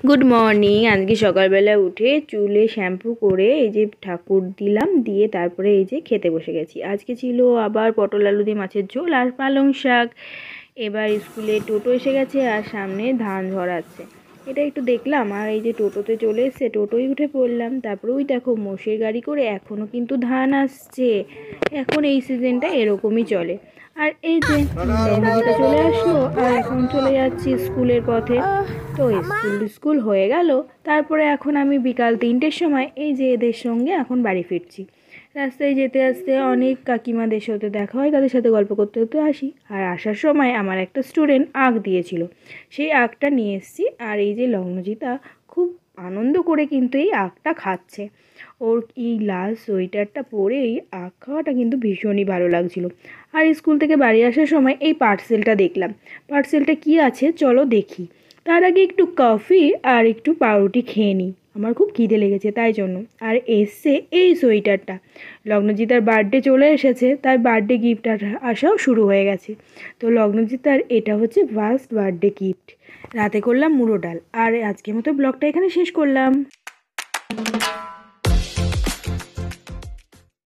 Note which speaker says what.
Speaker 1: Good morning. আজকে সকালবেলা উঠে চুলে শ্যাম্পু করে এই যে ঠাকুর দিলাম, দিয়ে তারপরে এই যে খেতে বসে গেছি। আজকে ছিল আবার পটল আলু দিয়ে মাছের ঝোল আর পালং শাক। এবার স্কুলে টোটো এসে গেছে আর সামনে ধান ঝরাচ্ছে, এটা একটু দেখলাম। আর এই যে টোটোতে চলে এসছে, টোটোয় উঠে পড়লাম। তারপরে ওই দেখো মোষের গাড়ি করে এখনও কিন্তু ধান আসছে। এখন এই সিজনটা এরকমই চলে। আর এই যে লগ্নজিতা চলে আসলো আর এখন চলে যাচ্ছি স্কুলের পথে। তো স্কুল হয়ে গেল। তারপরে এখন আমি বিকাল 3টের সময় এই যে এদের সঙ্গে এখন বাড়ি ফিরছি। রাস্তায় যেতে আসতে অনেক কাকিমাদের সাথে দেখা হয়, তাদের সাথে গল্প করতে করতে আসি। আর আসার সময় আমার একটা স্টুডেন্ট আঁক দিয়েছিল, সেই আঁকটা নিয়ে এসেছি। আর এই যে লগ্নজিতা খুব আনন্দ করে কিন্তু এই আঁকটা খাচ্ছে। ওর এই লাল সোয়েটারটা পরে এই আঁক খাওয়াটা কিন্তু ভীষণই ভালো লাগছিল। আর স্কুল থেকে বাড়ি আসার সময় এই পার্সেলটা দেখলাম। পার্সেলটা কি আছে চলো দেখি। তার আগে একটু কফি আর একটু পাউরুটি খেয়ে নিই, আমার খুব খিদে লেগেছে তাই জন্য। আর এসছে এই সোয়েটারটা, লগ্নজিতার বার্থডে চলে এসেছে, তার বার্থডে গিফট আসাও শুরু হয়ে গেছে। তো লগ্নজিতার এটা হচ্ছে ফার্স্ট বার্থডে গিফট। রাতে করলাম মুড়ো ডাল। আর আজকের মতো ব্লগটা এখানে শেষ করলাম।